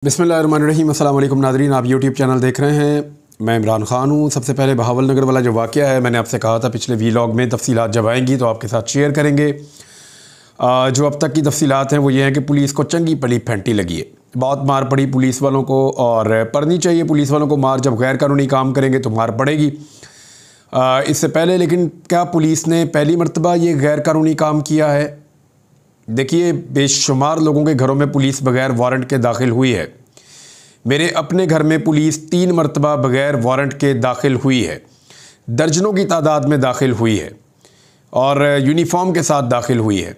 बिस्मिल्लाहिर्रहमानिर्रहीम। अस्सलाम वालेकुम नाज़रीन, आप यूट्यूब चैनल देख रहे हैं। मैं इमरान ख़ान हूँ। सबसे पहले बहावल नगर वाला जो वाक़या है, मैंने आपसे कहा था पिछले वीलॉग में तफसीलात जब आएंगी तो आपके साथ शेयर करेंगे। जो अब तक की तफसीलात हैं वो ये हैं कि पुलिस को चंगी पली फेंटी लगी है। बहुत मार पड़ी पुलिस वालों को, और पड़नी चाहिए पुलिस वालों को मार। जब गैर कानूनी काम करेंगे तो मार पड़ेगी। इससे पहले लेकिन क्या पुलिस ने पहली मरतबा ये गैर कानूनी काम किया है? देखिए, बेशुमार लोगों के घरों में पुलिस बगैर वारंट के दाखिल हुई है। मेरे अपने घर में पुलिस 3 मरतबा बगैर वारंट के दाखिल हुई है, दर्जनों की तादाद में दाखिल हुई है, और यूनिफॉर्म के साथ दाखिल हुई है।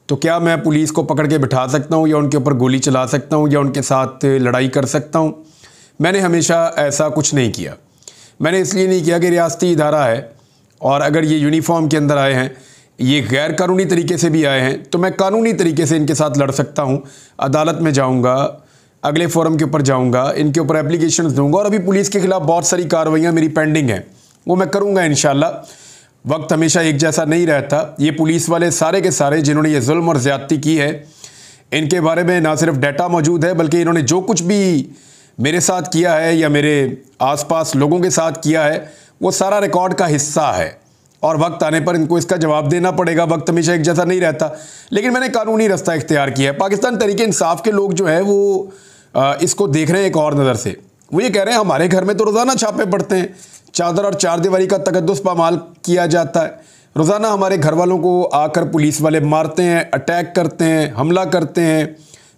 तो क्या मैं पुलिस को पकड़ के बिठा सकता हूँ, या उनके ऊपर गोली चला सकता हूँ, या उनके साथ लड़ाई कर सकता हूँ? मैंने हमेशा ऐसा कुछ नहीं किया। मैंने इसलिए नहीं किया कि रियासती इदारा है, और अगर ये यूनिफॉर्म के अंदर आए हैं, ये गैर कानूनी तरीके से भी आए हैं, तो मैं कानूनी तरीके से इनके साथ लड़ सकता हूँ। अदालत में जाऊँगा, अगले फोरम के ऊपर जाऊँगा, इनके ऊपर एप्लीकेशन दूँगा, और अभी पुलिस के ख़िलाफ़ बहुत सारी कार्रवाइयाँ मेरी पेंडिंग हैं, वो मैं करूँगा इंशाल्लाह। वक्त हमेशा एक जैसा नहीं रहता। ये पुलिस वाले सारे के सारे जिन्होंने ये जुल्म और ज़्यादती की है, इनके बारे में ना सिर्फ डाटा मौजूद है, बल्कि इन्होंने जो कुछ भी मेरे साथ किया है या मेरे आसपास लोगों के साथ किया है, वो सारा रिकॉर्ड का हिस्सा है, और वक्त आने पर इनको इसका जवाब देना पड़ेगा। वक्त हमेशा एक जैसा नहीं रहता, लेकिन मैंने कानूनी रास्ता इख्तियार किया है। पाकिस्तान तहरीक इंसाफ के लोग जो है वो इसको देख रहे हैं एक और नज़र से। वो ये कह रहे हैं हमारे घर में तो रोज़ाना छापे पड़ते हैं, चादर और चारदीवारी का तकद्दुस पामाल किया जाता है, रोज़ाना हमारे घर वालों को आकर पुलिस वाले मारते हैं, अटैक करते हैं, हमला करते हैं,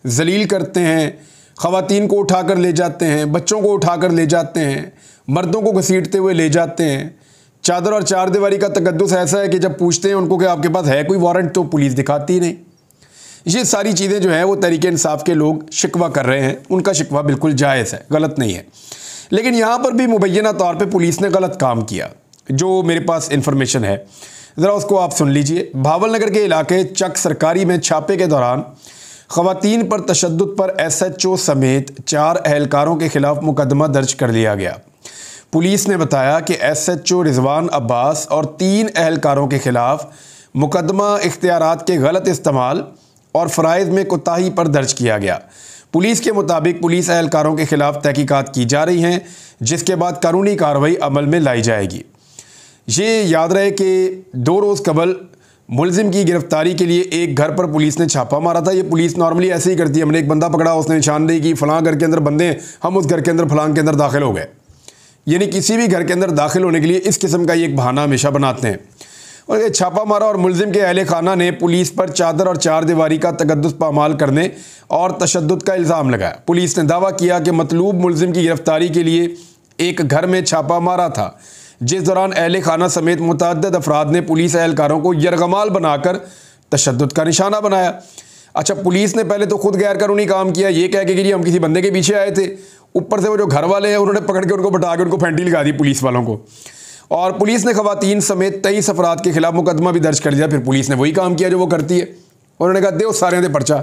जलील करते हैं, ख़वातीन को उठाकर ले जाते हैं, बच्चों को उठाकर ले जाते हैं, मर्दों को घसीटते हुए ले जाते हैं। चादर और चारदीवारी का तकद्दुस ऐसा है कि जब पूछते हैं उनको कि आपके पास है कोई वारंट, तो पुलिस दिखाती ही नहीं। ये सारी चीज़ें जो हैं वो तहरीक इंसाफ के लोग शिकवा कर रहे हैं। उनका शिकवा बिल्कुल जायज़ है, गलत नहीं है, लेकिन यहाँ पर भी मुबैना तौर पे पुलिस ने गलत काम किया। जो मेरे पास इंफॉर्मेशन है, ज़रा उसको आप सुन लीजिए। बहावल नगर के इलाके चक सरकारी में छापे के दौरान ख़वातीन पर तशद्दुद पर SHO समेत 4 अहलकारों के ख़िलाफ़ मुकदमा दर्ज कर लिया गया। पुलिस ने बताया कि SHO रिजवान अब्बास और 3 अहलकारों के ख़िलाफ़ मुकदमा इख्तियारात के गलत इस्तेमाल और फ़राइज़ में कोताही पर दर्ज किया गया। पुलिस के मुताबिक पुलिस अहलकारों के ख़िलाफ़ तहकीकात की जा रही हैं, जिसके बाद कानूनी कार्रवाई अमल में लाई जाएगी। ये याद रहे कि 2 रोज़ कबल मुलजिम की गिरफ्तारी के लिए एक घर पर पुलिस ने छापा मारा था। ये पुलिस नॉर्मली ऐसे ही करती है। हमने एक बंदा पकड़ा, उसने निशानदेही की, फ़लाँ घर के अंदर बंदे हैं, हम उस घर के अंदर फ़लाँ के अंदर दाखिल हो गए। यानी किसी भी घर के अंदर दाखिल होने के लिए इस किस्म का एक बहाना हमेशा बनाते हैं। और ये छापा मारा, और मुलजिम के अहले खाना ने पुलिस पर चादर और चारदीवारी का तकद्दुस पामाल करने और तशद्दुद का इल्ज़ाम लगाया। पुलिस ने दावा किया कि मतलूब मुलजिम की गिरफ्तारी के लिए एक घर में छापा मारा था, जिस दौरान अहले खाना समेत मुतअद्दिद अफराद ने पुलिस अहलकारों को यरगमाल बनाकर तशद्दुद का निशाना बनाया। अच्छा, पुलिस ने पहले तो खुद गैर कानूनी काम किया, ये कह के कि हम किसी बंदे के पीछे आए थे। ऊपर से वो जो घर वाले हैं उन्होंने पकड़ के उनको बटा के उनको फेंटी लगा दी पुलिस वालों को। और पुलिस ने ख़वातीन समेत 23 अफराद के खिलाफ मुकदमा भी दर्ज कर दिया। फिर पुलिस ने वही काम किया जो वो करती है। उन्होंने कहा दे सारे दे पर्चा।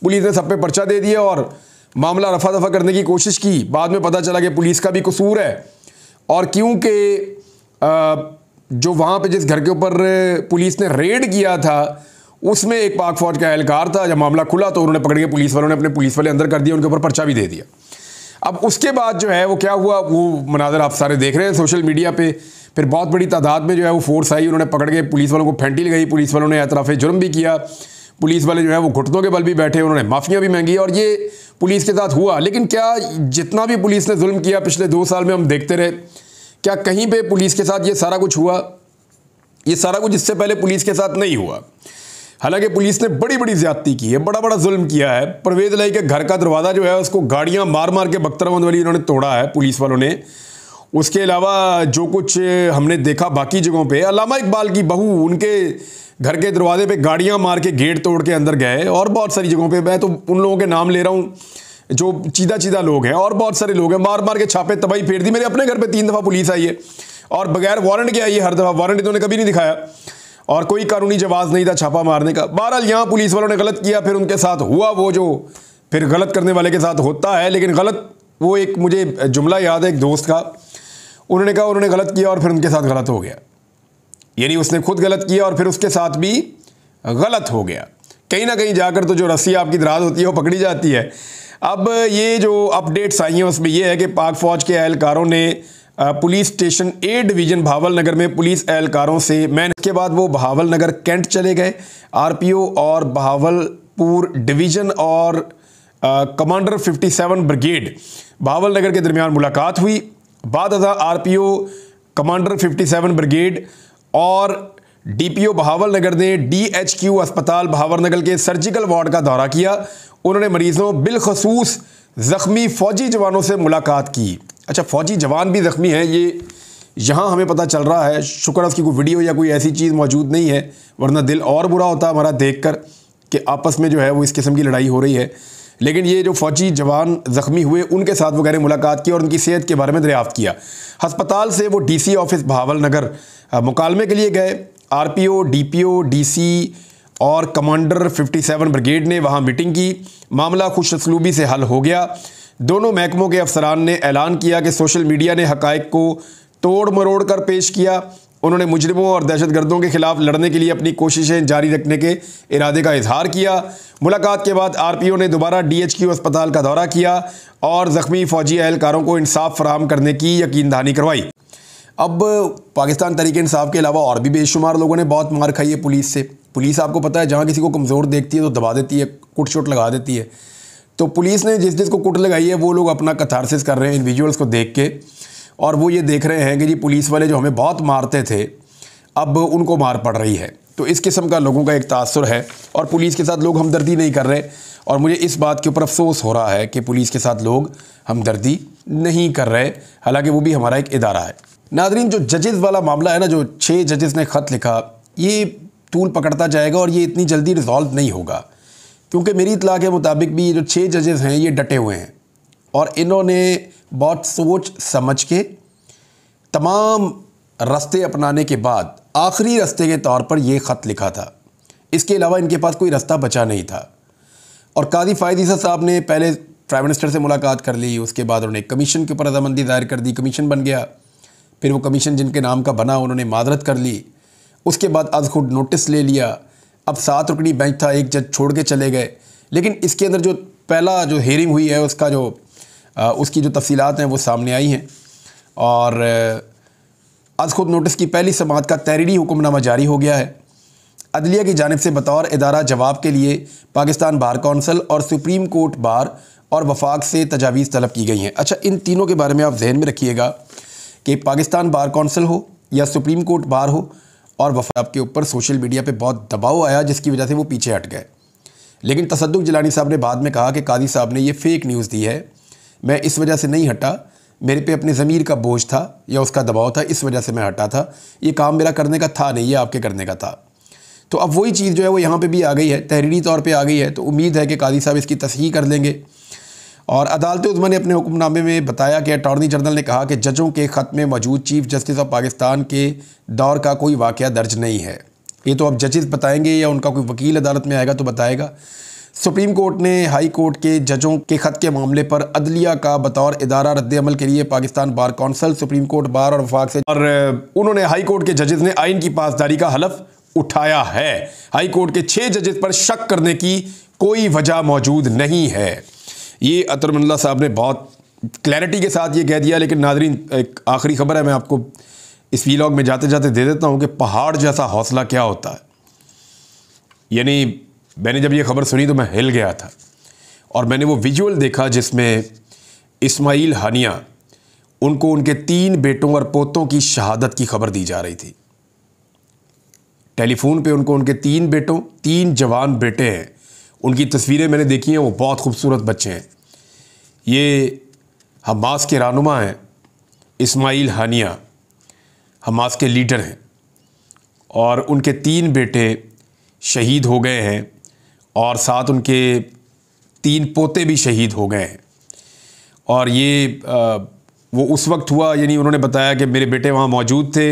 पुलिस ने सब पे पर्चा दे दिया और मामला रफा दफा करने की कोशिश की। बाद में पता चला कि पुलिस का भी कसूर है, और क्योंकि जो वहाँ पे जिस घर के ऊपर पुलिस ने रेड किया था उसमें एक पाक फौज का एहलकार था। जब मामला खुला तो उन्होंने पकड़ के पुलिस वालों ने अपने पुलिस वाले अंदर कर दिया, उनके ऊपर पर्चा भी दे दिया। अब उसके बाद जो है वो क्या हुआ, वो मनाजर आप सारे देख रहे हैं सोशल मीडिया पे। फिर बहुत बड़ी तादाद में जो है वो फोर्स आई, उन्होंने पकड़ के पुलिस वालों को फेंटी लगाई। पुलिस वालों ने एतराफ़ जुर्म भी किया। पुलिस वाले जो है वो घुटनों के बल भी बैठे, उन्होंने माफ़ियाँ भी मांगी, और ये पुलिस के साथ हुआ। लेकिन क्या जितना भी पुलिस ने जुल्म किया पिछले 2 साल में हम देखते रहे, क्या कहीं पे पुलिस के साथ ये सारा कुछ हुआ? ये सारा कुछ इससे पहले पुलिस के साथ नहीं हुआ। हालांकि पुलिस ने बड़ी बड़ी ज़्यादती की है, बड़ा बड़ा जुल्म किया है। परवेज़ लाई के घर का दरवाज़ा जो है उसको गाड़ियाँ मार मार के बख्तरबंद वाली इन्होंने तोड़ा है पुलिस वालों ने। उसके अलावा जो कुछ हमने देखा बाकी जगहों पे, अल्लामा इकबाल की बहू उनके घर के दरवाजे पे गाड़ियाँ मार के गेट तोड़ के अंदर गए, और बहुत सारी जगहों पे, मैं तो उन लोगों के नाम ले रहा हूँ जो चीदा चीदा लोग हैं, और बहुत सारे लोग हैं, मार मार के छापे तबाही फेर दी। मेरे अपने घर पे 3 दफ़ा पुलिस आई है, और बगैर वारंट के आई है हर दफ़ा। वारंट इन्होंने कभी नहीं दिखाया, और कोई कानूनी जवाज़ नहीं था छापा मारने का। बहरहाल यहाँ पुलिस वालों ने गलत किया, फिर उनके साथ हुआ वो जो फिर गलत करने वाले के साथ होता है। लेकिन गलत, वो एक मुझे जुमला याद है एक दोस्त का, उन्होंने कहा उन्होंने गलत किया और फिर उनके साथ गलत हो गया। यानी उसने खुद गलत किया और फिर उसके साथ भी गलत हो गया। कहीं ना कहीं जाकर तो जो रस्सी आपकी दराज होती है वो पकड़ी जाती है। अब ये जो अपडेट्स आई हैं उसमें ये है कि पाक फ़ौज के एहलकारों ने पुलिस स्टेशन ए डिवीज़न बहावल नगर में पुलिस एहलकारों से इसके बाद वो बहावल नगर कैंट चले गए। आरपीओ और बहावलपुर डिवीज़न और कमांडर 57 ब्रिगेड बहावल नगर के दरमियान मुलाकात हुई। बाद आरपीओ कमांडर 57 ब्रिगेड और डीपीओ बहावल नगर ने डीएचक्यू अस्पताल बहावल नगर के सर्जिकल वार्ड का दौरा किया। उन्होंने मरीजों बिलखसूस ज़ख्मी फ़ौजी जवानों से मुलाकात की। अच्छा, फ़ौजी जवान भी ज़ख्मी हैं, ये यहाँ हमें पता चल रहा है। शुक्र उसकी कोई वीडियो या कोई ऐसी चीज़ मौजूद नहीं है, वरना दिल और बुरा होता हमारा देखकर कि आपस में जो है वो इस किस्म की लड़ाई हो रही है। लेकिन ये जो फ़ौजी जवान ज़ख्मी हुए उनके साथ वगैरह मुलाकात की और उनकी सेहत के बारे में दरियाफ़्त किया। हस्पताल से वो डीसी ऑफिस बहावल नगर मुकालमे के लिए गए। आरपीओ, डीपीओ, डीसी और कमांडर 57 ब्रिगेड ने वहाँ मीटिंग की। मामला खुशअस्लूबी से हल हो गया। दोनों महकमों के अफसरान ने ऐलान किया कि सोशल मीडिया ने हक़ाइक़ को तोड़ मरोड़ कर पेश किया। उन्होंने मुजरिमों और दहशतगर्दों के खिलाफ लड़ने के लिए अपनी कोशिशें जारी रखने के इरादे का इजहार किया। मुलाकात के बाद आरपीओ ने दोबारा डीएचक्यू अस्पताल का दौरा किया और ज़ख्मी फ़ौजी एहलकारों को इंसाफ फराहम करने की यकीन दहानी करवाई। अब पाकिस्तान तहरीक इंसाफ के अलावा और भी बेशुमार लोगों ने बहुत मार खाई है पुलिस से। पुलिस आपको पता है जहाँ किसी को कमज़ोर देखती है तो दबा देती है, कुट शुट लगा देती है। तो पुलिस ने जिस जिसको कुट लगाई है वो लोग अपना कथारसिस कर रहे हैं इन विजुअल्स को देख के, और वो ये देख रहे हैं कि जी पुलिस वाले जो हमें बहुत मारते थे अब उनको मार पड़ रही है। तो इस किस्म का लोगों का एक तासुर है और पुलिस के साथ लोग हमदर्दी नहीं कर रहे। और मुझे इस बात के ऊपर अफसोस हो रहा है कि पुलिस के साथ लोग हमदर्दी नहीं कर रहे, हालांकि वो भी हमारा एक इदारा है। नाज़रीन, जो जजेस वाला मामला है ना, जो 6 जजेस ने ख़त लिखा, ये तूल पकड़ता जाएगा और ये इतनी जल्दी रिजॉल्व नहीं होगा, क्योंकि मेरी इत्तला के मुताबिक भी जो 6 जजेस हैं ये डटे हुए हैं और इन्होंने बहुत सोच समझ के तमाम रास्ते अपनाने के बाद आखिरी रास्ते के तौर पर यह ख़त लिखा था। इसके अलावा इनके पास कोई रास्ता बचा नहीं था। और कादी फ़ायद ईसा साहब ने पहले प्राइम मिनिस्टर से मुलाकात कर ली, उसके बाद उन्होंने कमीशन के ऊपर रजामंदी ज़ाहिर कर दी, कमीशन बन गया। फिर वो कमीशन जिनके नाम का बना उन्होंने मादरत कर ली, उसके बाद आज खुद नोटिस ले लिया। अब 7 रुकनी बेंच था, एक जज छोड़ के चले गए। लेकिन इसके अंदर जो पहला जो हेयरिंग हुई है उसका जो उसकी जो तफसीलात हैं वो सामने आई हैं और आज खुद नोटिस की पहली समाअत का तहरीरी हुक्मनामा जारी हो गया है। अदलिया की जानिब से बतौर इदारा जवाब के लिए पाकिस्तान बार कौंसल और सुप्रीम कोर्ट बार और वफाक से तजावीज़ तलब की गई हैं। अच्छा, इन तीनों के बारे में आप जहन में रखिएगा कि पाकिस्तान बार कौंसल हो या सुप्रीम कोर्ट बार हो और वफाक के ऊपर सोशल मीडिया पे बहुत दबाव आया जिसकी वजह से वो पीछे हट गए। लेकिन तसद्दुक जिलानी साहब ने बाद में कहा कि कादी साहब ने ये फ़ेक न्यूज़ दी है, मैं इस वजह से नहीं हटा, मेरे पे अपने ज़मीर का बोझ था या उसका दबाव था, इस वजह से मैं हटा था। ये काम मेरा करने का था नहीं, ये आपके करने का था। तो अब वही चीज़ जो है वो यहाँ पे भी आ गई है, तहरीरी तौर पे आ गई है। तो उम्मीद है कि कादी साहब इसकी तस्हीह कर लेंगे। और अदालत उज़्मा ने अपने हुक्मनामे में बताया कि अटॉर्नी जनरल ने कहा कि जजों के ख़त में मौजूद चीफ़ जस्टिस ऑफ पाकिस्तान के दौर का कोई वाक़या दर्ज नहीं है। ये तो अब जजेस बताएंगे या उनका कोई वकील अदालत में आएगा तो बताएगा। सुप्रीम कोर्ट ने हाई कोर्ट के जजों के ख़त के मामले पर अदलिया का बतौर इदारा रद्द-ए-अमल के लिए Pakistan bar council, supreme court bar और वफाक से, और उन्होंने हाई कोर्ट के जजेस ने आइन की पासदारी का हलफ उठाया है। हाई कोर्ट के 6 जजेस पर शक करने की कोई वजह मौजूद नहीं है। ये अतरमल्ला साहब ने बहुत क्लैरिटी के साथ ये कह दिया। लेकिन नाज़रीन, एक आखिरी ख़बर है, मैं आपको इस वीलॉग में जाते जाते दे देता हूँ कि पहाड़ जैसा हौसला क्या होता है। यानी मैंने जब ये ख़बर सुनी तो मैं हिल गया था और मैंने वो विजुअल देखा जिसमें इस्माइल हानिया, उनको उनके 3 बेटों और पोतों की शहादत की खबर दी जा रही थी। टेलीफोन पे उनको उनके 3 बेटों, 3 जवान बेटे हैं, उनकी तस्वीरें मैंने देखी हैं, वो बहुत खूबसूरत बच्चे हैं। ये हमास के रहनुमा हैं, इस्माइल हानिया हमास के लीडर हैं और उनके 3 बेटे शहीद हो गए हैं और साथ उनके 3 पोते भी शहीद हो गए हैं। और ये वो उस वक्त हुआ, यानी उन्होंने बताया कि मेरे बेटे वहाँ मौजूद थे।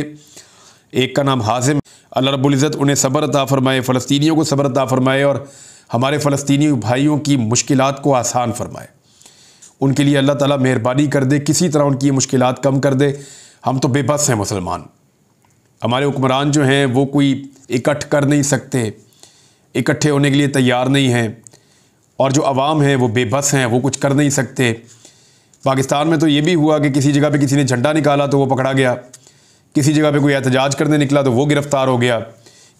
एक का नाम हाजिम, अल्लाह रब्बुल इज़्ज़त उन्हें सब्र अता फरमाए, फ़लस्तीनियों को सब्र अता फरमाए और हमारे फ़लस्तीनी भाइयों की मुश्किलात को आसान फरमाए। उनके लिए अल्लाह ताला मेहरबानी कर दे, किसी तरह उनकी ये मुश्किलात कम कर दे। हम तो बेबस हैं मुसलमान, हमारे हुक्मरान जो हैं वो कोई इकट्ठ कर नहीं सकते, इकट्ठे होने के लिए तैयार नहीं हैं और जो अवाम है वो बेबस हैं, वो कुछ कर नहीं सकते। पाकिस्तान में तो ये भी हुआ कि किसी जगह पे किसी ने झंडा निकाला तो वो पकड़ा गया, किसी जगह पे कोई एहतजाज करने निकला तो वो गिरफ़्तार हो गया।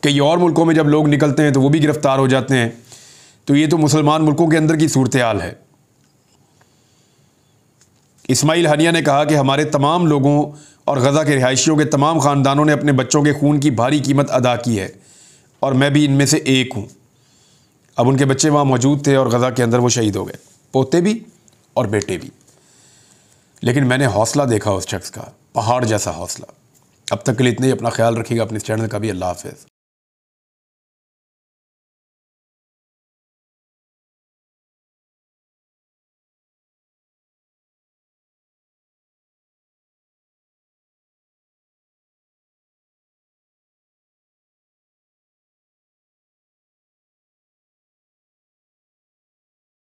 कई और मुल्कों में जब लोग निकलते हैं तो वो भी गिरफ़्तार हो जाते हैं। तो ये तो मुसलमान मुल्कों के अंदर की सूरत हाल है। इस्माइल हनिया ने कहा कि हमारे तमाम लोगों और गज़ा के रिहायशियों के तमाम ख़ानदानों ने अपने बच्चों के खून की भारी कीमत अदा की है और मैं भी इनमें से एक हूँ। अब उनके बच्चे वहाँ मौजूद थे और गज़ा के अंदर वो शहीद हो गए, पोते भी और बेटे भी। लेकिन मैंने हौसला देखा उस शख्स का, पहाड़ जैसा हौसला। अब तक के लिए इतने ही। अपना ख्याल रखिएगा, अपने चैनल का भी। अल्लाह हाफ़िज़।